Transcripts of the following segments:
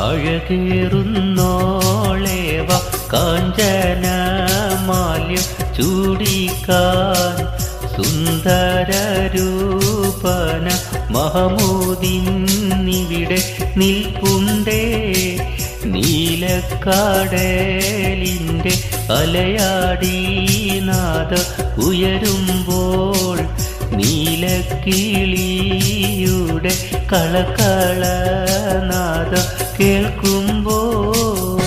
അഴകേറുന്നോളേവ കാഞ്ചനമാല്യം ചൂടിക്കാൻ സുന്ദരരൂപന മഹമൂദിന്നിവിടെ നിൽപ്പുണ്ടേ. നീലക്കടലിൻ്റെ അലയാടി നാദ ഉയരുമ്പോൾ നീലക്കിളിയുടെ കളകളനാദ കേൾക്കുമ്പോൾ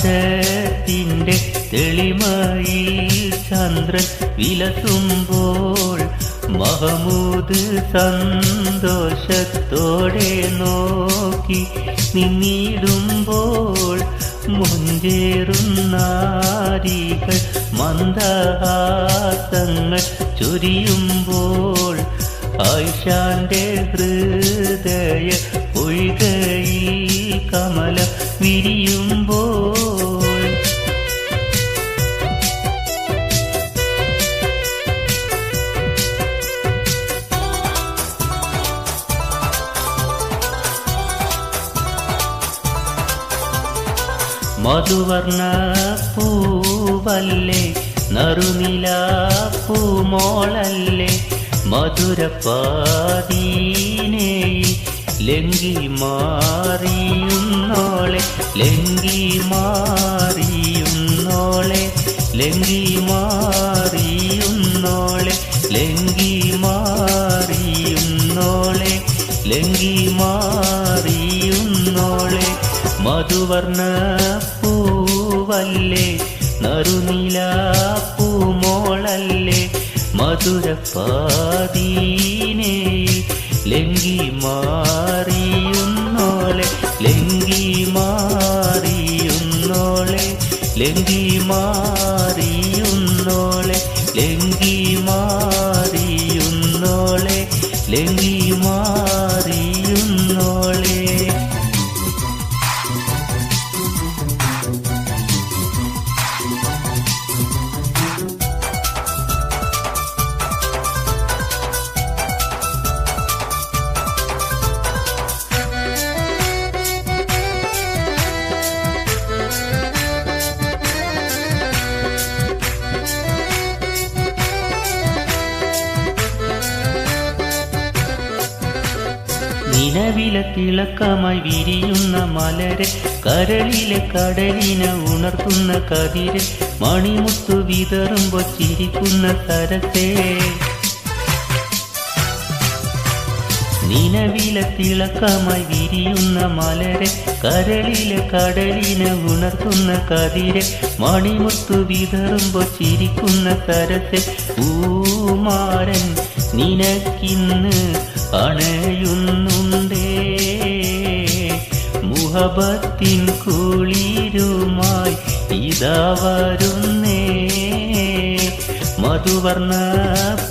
നീലാകാശത്തിൻ്റെ തെളിമയിൽ ചന്ദ്രൻ വിലസുമ്പോൾ മഹമൂദ് സന്തോഷത്തോടെ നോക്കി നിന്നിടുമ്പോൾ മുഞ്ചേറുന്നാരികൾ മന്ദഹാസങ്ങൾ ചൊരിയുമ്പോൾ ആയിഷാന്റെ ഹൃദയ പൊയ്കയിൽ കമലം വിരിയുമ്പോൾ മധുവർണ്ണ പൂവല്ലേ നറുനില പൂമോളല്ലേ മധുരപ്പാതീനേ ലങ്കി മാറിയുന്നോളെ ലങ്കി മാറിയുന്നോളെ ലങ്കി മാറിയുന്നോളെ ലങ്കി മാറിയുന്നോളെ ലങ്കി മാറിയുന്നോളെ മധുവർണ്ണ പൂവല്ലേ നറുനില പൂമോളല്ലേ മധുരപ്പാതീനേ ലങ്കി മാറിയുന്നോളെ ലങ്കി മാറിയുന്നോളെ ലങ്കി മാറിയുന്നോളെ ലങ്കി മാറിയുന്നോളെ ലങ്കി മാറിയുന്നോളെ. നിലവിലെ തിളക്കമായി വിരിയുന്ന മലരെ കരളിലെ കടലിനെ ഉണർത്തുന്ന കതിരെ മണിമുത്തു വിതറുമ്പോ ചിരിക്കുന്ന സരസേ. നിലവിലെ തിളക്കമായി വിരിയുന്ന മലരെ കരളിലെ കടലിനെ ഉണർത്തുന്ന കതിരെ മണിമുത്തു വിതറുമ്പോ ചിരിക്കുന്ന സരസേ. പൂമാരൻ നിനക്കിന്ന് അണയുന്നുണ്ടേ മുഹബത്തിൻ കുളിരുമായി ഇതാ വരുന്നേ. മധുവർണ്ണ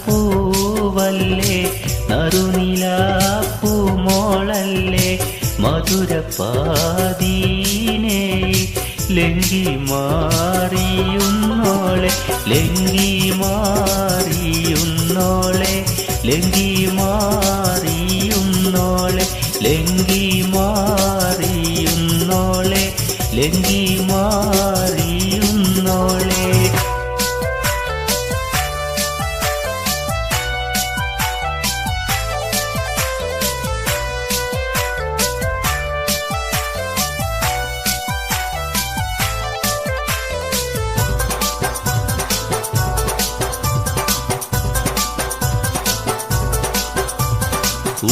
പൂവല്ലേ നറുനില പൂമോളല്ലേ മധുരപ്പാതീനേ ലങ്കി മാറിയുന്നോളെ ലങ്കി മാറിയുന്നോളെ ലങ്കി മാറിയുന്നോളെ ലങ്കി മാറിയുന്നോളെ ലങ്കി മാറിയുന്നോളെ.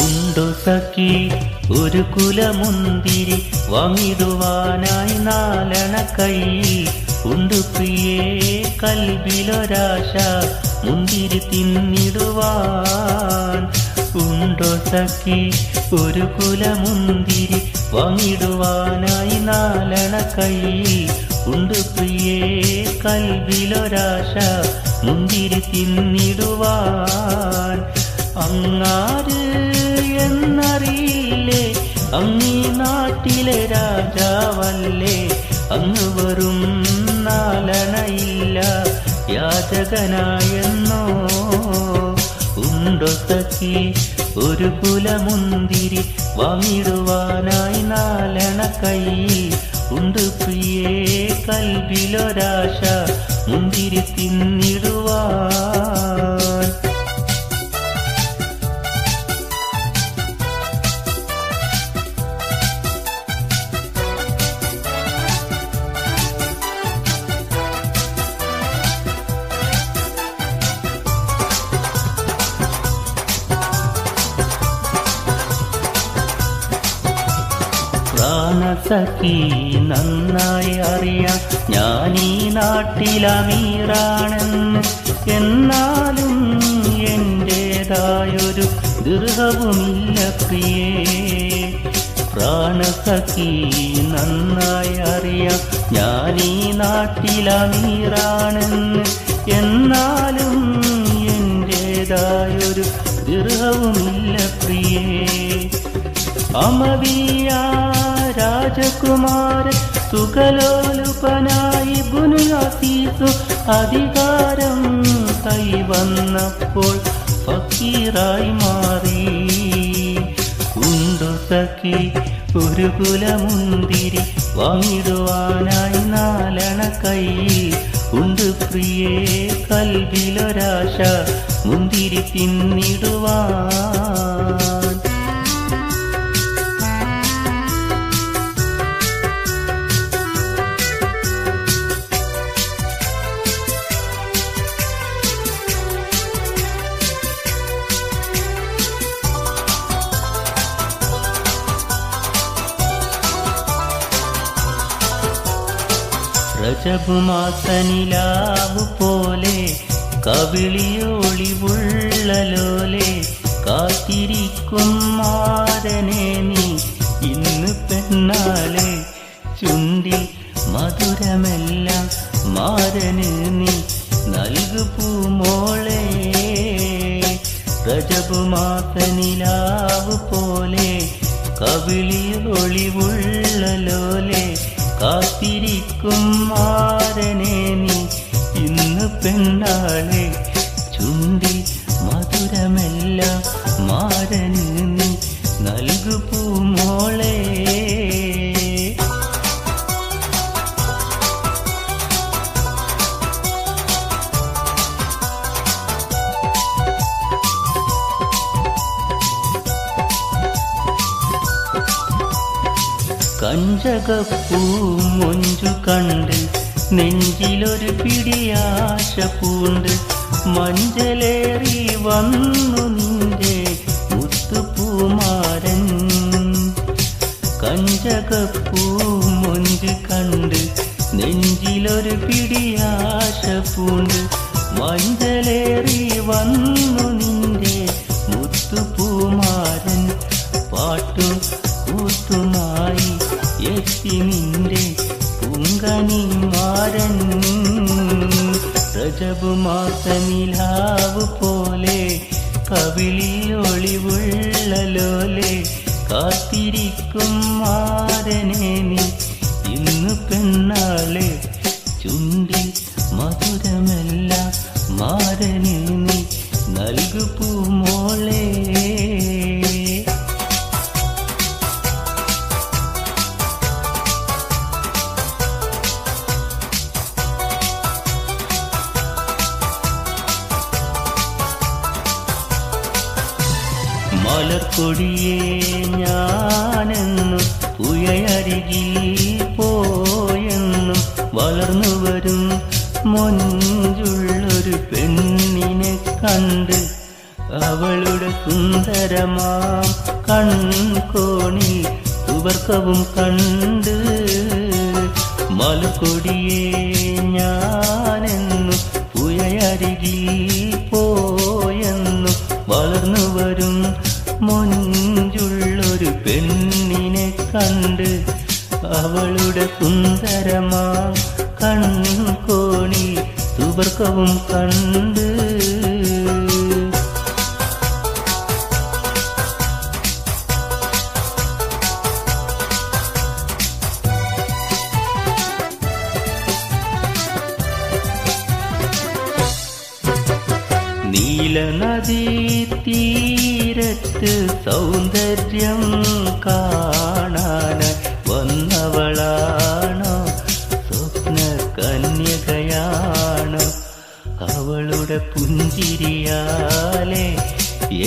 ഉണ്ടോ സഖി ഒരു കുലമുന്തിരി വാങ്ങിടുവാനായി നാലണ കയ്യിൽ ഉണ്ട് പ്രിയേ കൽബിലൊരാശ മുന്തിരി തിന്നിടുവാൻ. ഉണ്ടോ സഖി ഒരു കുലമുന്തിരി വാങ്ങിടുവാനായി നാലണ കയ്യിൽ ഉണ്ട് പ്രിയേ കൽവിലൊരാശ മുന്തിരി തിന്നിടുവാൻ. അങ്ങാര് എന്നറിയില്ലേ, അങ്ങീ നാട്ടിലെ രാജാവല്ലേ, അങ്ങ് വെറും നാലണയില്ല യാചകനായെന്നോ. ഉണ്ടോ സഖി ഒരു കുലമുന്തിരി വാങ്ങിടുവാനായി നാലണ കയ്യിൽ ഉണ്ട് പ്രിയേ കൽവിലൊരാശ മുന്തിരി തിന്നിടുവാൻ. പ്രാണസഖി നന്നായി അറിയാം ഞാനീ നാട്ടിലമീറാണെന്ന്, എന്നാലും എൻ്റേതായൊരു ദീർഘവുമില്ല പ്രിയേ. പ്രാണസഖി നന്നായി അറിയാം ഞാനീ നാട്ടിലമീറാണെന്ന്, എന്നാലും എൻ്റേതായൊരു ദീർഘവുമില്ല പ്രിയേ. അമവിയ രാജകുമാരൻ സുഖലോലുപനായി ബുനുയാസീസു അധികാരം കൈവന്നപ്പോൾ ഫക്കീറായി മാറി. ഉണ്ടു സഖി ഒരു കുലമുന്തിരി വാങ്ങിടുവാനായി നാലണ കയ്യിൽ ഉണ്ട് പ്രിയേ കൽവിലൊരാശ മുന്തിരി തിന്നിടുവാൻ. രജബുമാസനിലാവു പോലെ കവിളിയൊളിവുള്ളലോലെ കാത്തിരിക്കും മാരനെ നീ ഇന്ന് പെണ്ണാളെ. ചുണ്ടിൽ മധുരമെല്ലാം മാരന് നീ നൽകു പൂമോളെ. രജബുമാസനിലാവു പോലെ കവിളിയൊളിവുള്ളലോലെ കാത്തിരിക്കും മാരനെ നീ ഇന്ന് പെണ്ണാളെ. ചുണ്ടിൽ മധുരമെല്ലാം മാരന് നീ നൽകു പൂമോളെ. കഞ്ചകപ്പൂ മൊഞ്ചു കണ്ട് നെഞ്ചിലൊരു പിടിയാശ പൂണ്ട്, മഞ്ചലേറി വന്നു നിന്റെ മുത്തുപൂമാരൻ. കഞ്ചകപ്പൂ മൊഞ്ചു കണ്ട് നെഞ്ചിലൊരു പിടിയാശ പൂണ്ട്, മഞ്ചലേറി വന്നു നിന്റെ മുത്തുപൂമാരൻ. പാട്ടും കൂത്തുമായി എത്തി നിന്റെ പൂങ്കനിമാരൻ. രജബുമാസനിലാവു പോലെ കവിളിയൊളിവുള്ളലോലെ കാത്തിരിക്കും മാരനെ നീ ഇന്ന് പെണ്ണാളെ. ചുണ്ടിൽ മധുരമെല്ലാം മാരനെ നീ നൽകു പൂമോളെ. മലർക്കൊടിയേ ഞാനെന്നും പുഴയരികിൽ പോയെന്നും വളർന്നു വരും മൊഞ്ചുള്ളൊരു പെണ്ണിനെ കണ്ട്, അവളുടെ സുന്ദരമാം കൺകോണിൽ സുവർക്കവും കണ്ട്. മലർക്കൊടിയേ ഞാനെന്നും പുഴയരികിൽ പോയെന്നും വളർന്നു വരും മൊഞ്ചുള്ളൊരു പെണ്ണിനെ കണ്ട്, അവളുടെ സുന്ദരമാം കൺകോണി സുവർഗവും കണ്ട് നീലനദീ തീരത്ത് സൗന്ദര്യം കാണാൻ വന്നവളാണോ സ്വപ്ന കന്യകയാണോ അവളുടെ പുഞ്ചിരിയാലെ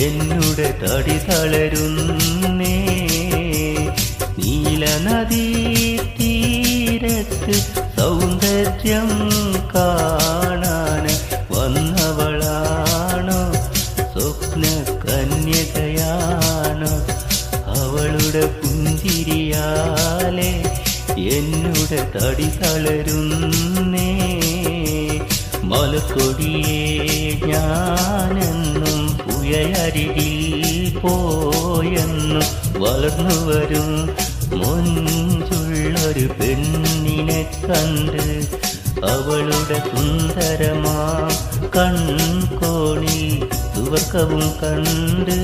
എന്നുടെ തടി തളരുന്നേ നീലനദീ തീരത്ത് സൗന്ദര്യം കാണാൻ വന്നവളാണോ സ്വപ്ന കന്യകയാണോ അവളുടെ പുഞ്ചിരിയാലെ എന്നുടെ തടി തളരുന്നേ മലക്കൊടിയേ ഞാനെന്നും പുഴയരികിൽ പോയെന്നും വളർന്നു വരും മൊഞ്ചുള്ളൊരു പെണ്ണിനെ കണ്ട് അവളുടെ സുന്ദരമാ കൺകോണിൽ സുവർഗവും കണ്ട്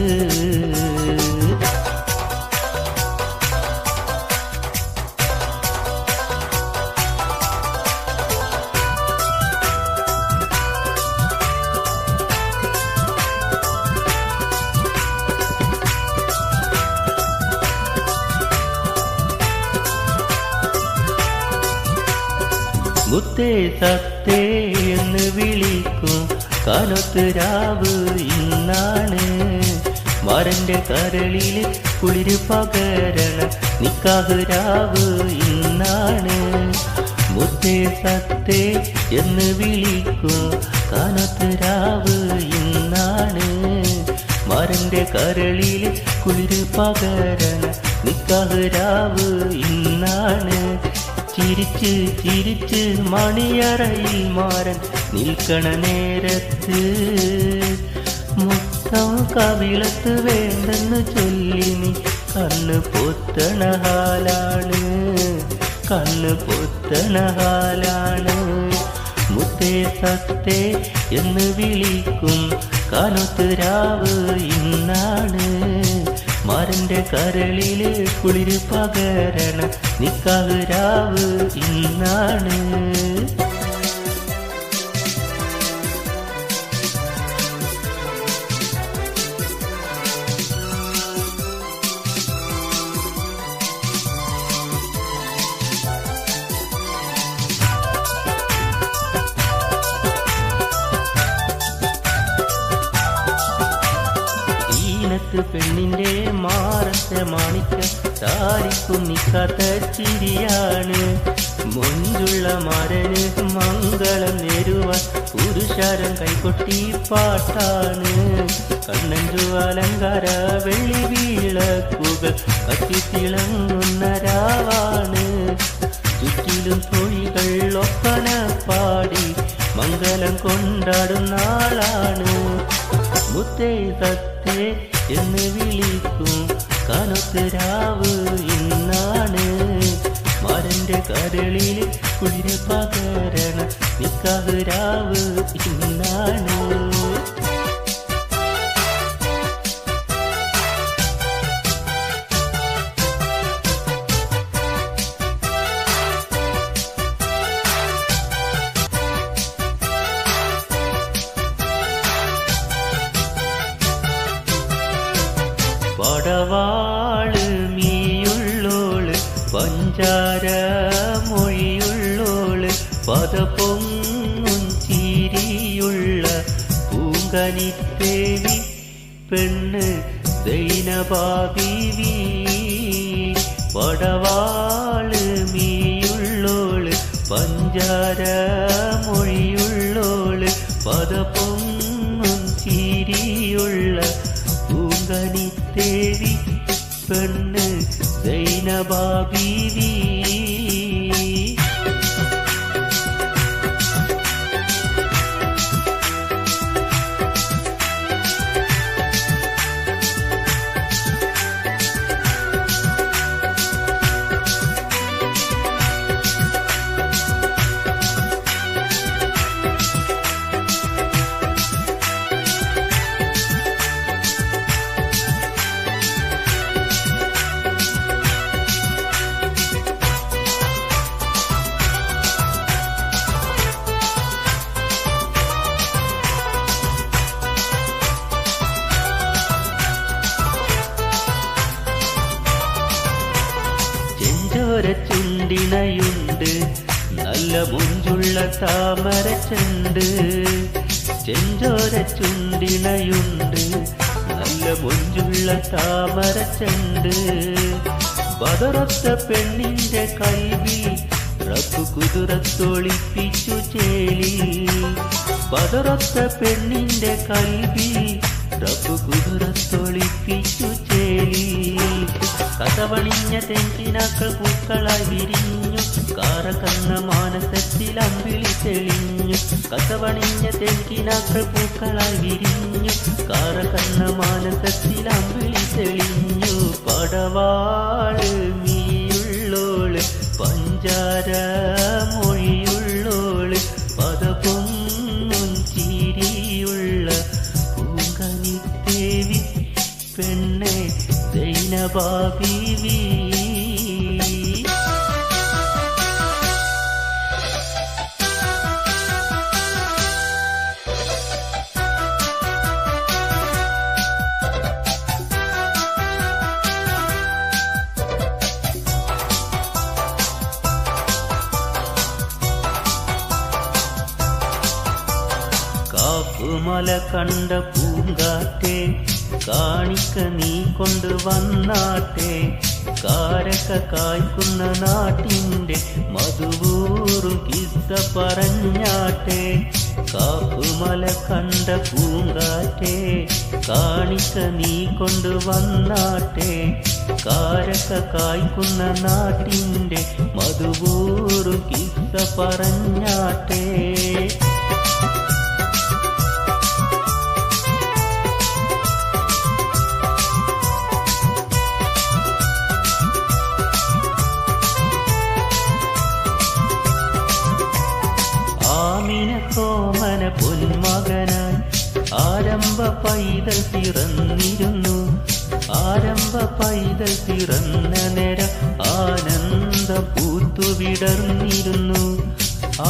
മുത്തേ സത്തേ എന്ന് വിളിക്കും കാലത്ത് രാവ് ഇന്നാണ് മരന്റെ കരളില് കുളിര് പകരണ നിക്കാഹ് രാവ് ഇന്നാണ് മുത്തേ സത്തേ എന്ന് വിളിക്കും കാലത്ത് രാവ് ഇന്നാണ് മരന്റെ കരളില് കുളിര് പകരണ നിക്കാഹ് രാവ് ഇന്നാണ് ചിരിച്ച് ചിരിച്ച് മണിയറയിൽ മാറൻ നിൽക്കണ നേരത്ത് മുത്തം കവിളത്ത് വേണ്ടെന്ന് ചൊല്ലി നീ കണ്ണ് പൊത്തണ ഹാലാണ് കണ്ണ് പൊത്തണ ഹാലാണ് മുത്തേ സത്തേ എന്ന് വിളിക്കും കാലത്ത് രാവ് ഇന്നാണ് മരന്റെ കരളില് കുളിര് പകരണ നിക്കാഹ് രാവ് ഇന്നാണ് പെണ്ണിന്റെ മാറത്തെ മാണിക്ക താരിക്കും നിക്കാത്ത ചിരിയാണ് മുഞ്ചുള്ള മരന് മംഗളം നേരുവാൻ പുരുഷാരം കൈകൊട്ടി പാട്ടാണ് കണ്ണഞ്ചു അലങ്കാര വെള്ളി വീളക്കുകൾ കത്തിത്തിളങ്ങുന്ന രാവാണ് ചുറ്റിലും തൊഴികൾ ഒപ്പന പാടി മംഗളം കൊണ്ടാടും നാളാണ് മുത്തേ സത്തേ എന്ന് വിളിക്കും കാലത്ത് രാവ് ഇന്നാണ് മരന്റെ കരളില് കുളിര് പകരണ നിക്കാഹ് രാവ് ഇന്നാണ് പടവാള് മീയുള്ളോള് പഞ്ചാര മൊഴിയുള്ളോള് പദപൊങ്ങും ചിരിയുള്ള പൂങ്കനിത്തേവി പെണ്ണ് സൈനബാ ബീവി പടവാള് മീയുള്ളോള് പഞ്ചാര മൊഴിയുള്ളോള് പദപൊങ്ങും ചിരിയുള്ള പൂങ്കനിത്തേവി പെണ്ണ് സൈനബാ ബീവി മുഞ്ചുള്ള താമരച്ചെണ്ട് ചെഞ്ചോര ചുണ്ടിണയുണ്ട് നല്ല മുഞ്ചുള്ള താമരച്ചെണ്ട് ബദറൊത്ത പെണ്ണിന്റെ കൽവിൽ റബ്ബ് കുതിരത്തൊളിപ്പിച്ചു ചേലി ബദറൊത്ത പെണ്ണിന്റെ കൽവിൽ റബ്ബ് കുതിരത്തൊളിപ്പിച്ചു ചേലി കഥവണിഞ്ഞ തെങ്കിനാക്കൾ പൂക്കളായി വിരിഞ്ഞു കാറകന്ന മാനസത്തിൽ അമ്പിളി തെളിഞ്ഞു കഥവണിഞ്ഞ തെങ്കിനാക്കൾ പൂക്കളായി വിരിഞ്ഞു കാറകന്ന മാനസത്തിൽ അമ്പിളി തെളിഞ്ഞു പടവാള് മീയുള്ളോള് പഞ്ചാര മൊഴിയുള്ളോള് പദപൊങ്ങും ചിരിയുള്ള പൂങ്കനി ദേവി പെണ്ണെ സൈനബാ ബീവി കാപ്പുമല കണ്ട പൂങ്കാറ്റെ കാണിക്ക നീ കൊണ്ടുവന്നാട്ടെ കാരക്ക കായ്ക്കുന്ന നാട്ടിൻ്റെ മധുവൂറും കിസ്സ പറഞ്ഞാട്ടെ കാപ്പുമല കണ്ട പൂങ്കാറ്റെ കാണിക്ക നീ കൊണ്ടുവന്നാട്ടെ കാരക്ക കായ്ക്കുന്ന നാട്ടിൻ്റെ മധുവൂറും കിസ്സ പറഞ്ഞാട്ടെ കോമന പൊന്മകനായി ആരംഭ പൈതൽ പിറന്നിരുന്നു ആരംഭ പൈതൽ പിറന്ന നേരം ആനന്ദ പൂത്തുവിടർന്നിരുന്നു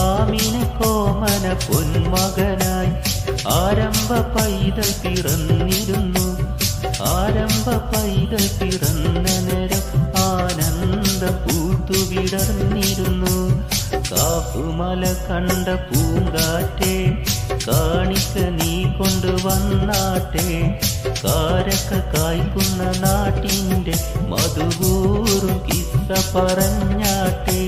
ആമിന കോമന പൊന്മകനായി ആരംഭ പൈതൽ പിറന്നിരുന്നു ആരംഭ പൈതൽ പിറന്ന നേരം ആനന്ദ പൂത്തുവിടർന്നിരുന്നു കാപ്പുമല കണ്ട പൂങ്കാറ്റെ കാണിക്ക നീ കൊണ്ടുവന്നാട്ടെ കാരക്ക കായ്ക്കുന്ന നാട്ടിൻ്റെ മധുവൂറും കിസ്സ പറഞ്ഞാട്ടെ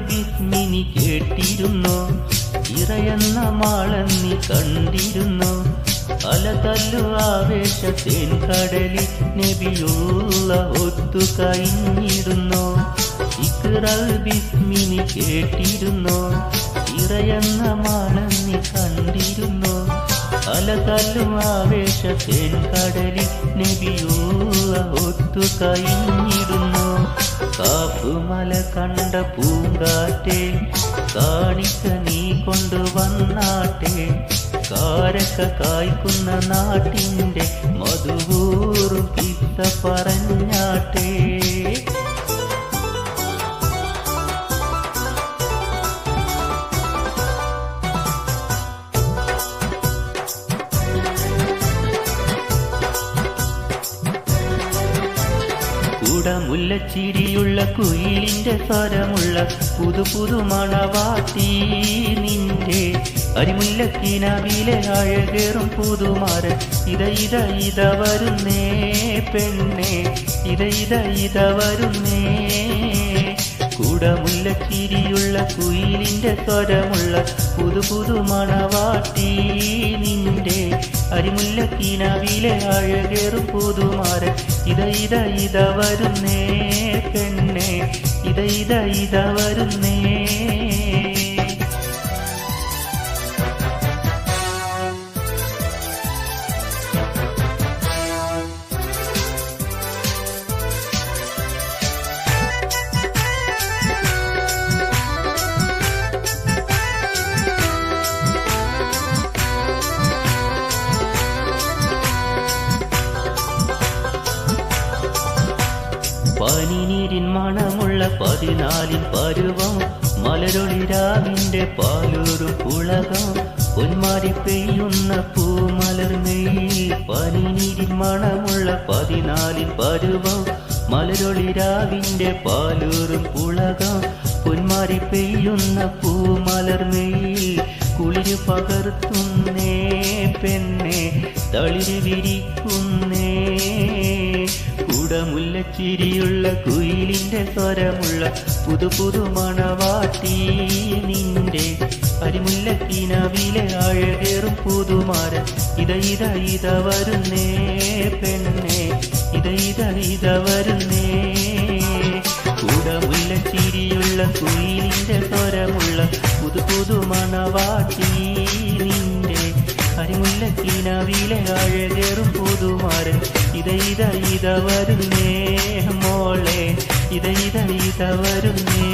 ബിസ്മിനി കേട്ടിരുന്നോ ഇറയെന്ന മാളന്നി കണ്ടിരുന്നോ അലതല്ലു ആവേശത്തേൻ കടലിൽ നബിയുള്ള ഒത്തു കഴിഞ്ഞിരുന്നോ ഇക്റൽ ബിസ്മിനി കേട്ടിരുന്നോ ഇറയെന്ന മാളന്നി കണ്ടിരുന്നോ അലതല്ലു ആവേശത്തേൻ കടലിൽ നബിയുള്ള ഒത്തു കഴിഞ്ഞിരുന്നോ കാപ്പുമല കണ്ട പൂങ്കാറ്റെ കാണിക്ക നീ കൊണ്ടുവന്നാട്ടെ കാരക്ക കായ്ക്കുന്ന നാട്ടിൻ്റെ മധുവൂറും കിസ്സ പറഞ്ഞാട്ടെ മുല്ലച്ചിരിയുള്ള കുയിലിന്റെ സ്വരമുള്ള പുതു പുതു മണവാട്ടി നിന്റെ അരിമുല്ലക്കിനാവിലെ അഴകേറും പുതുമാരൻ ഇത വരുന്നേ പെണ്ണെ ഇത വരുന്നേ കുടമുല്ലച്ചിരിയുള്ള കുയിലിന്റെ സ്വരമുള്ള പുതു പുതു മണവാട്ടി നിന്റെ അരിമുല്ലക്കിനാവിലെ അഴകേറും പുതുമാരൻ ഇത വരുന്നേ പെണ്ണെ ഇത വരുന്നേ പനിനീരിൻ മണമുള്ള 14 പരുവം മലരൊളിരാവിന്റെ പാലൂറും പുളകം പൊന്മാരി പെയ്യുന്ന പൂമലർമെയിൽ പനിനീരിൻ മണമുള്ള 14 പരുവം മലരൊളിരാവിന്റെ പാലൂറും പുളകം പൊന്മാരി പെയ്യുന്ന പൂമലർമെയിൽ കുളിരു പകർത്തുന്നേ പെണ്ണെ തളിര് വിരിക്കുന്നേ കുടമുല്ലച്ചിരിയുള്ള കുയിലിന്റെ സ്വരമുള്ള പുതു മണവാട്ടി നിന്റെ അരിമുല്ലക്കിനാവിലെ അഴകേറും പുതുമാരൻ ഇത വരുന്നേ പെണ്ണെ ഇത വരുന്നേ കുടമുല്ലച്ചിരിയുള്ള കുയിലിന്റെ സ്വരമുള്ള പുതു മണവാട്ടി നിന്റെ അരിമുല്ലക്കിനാവിലെ അഴകേറും പുതുമാരൻ ഇത വരുന്നേ മോളെ ഇത വരുന്നേ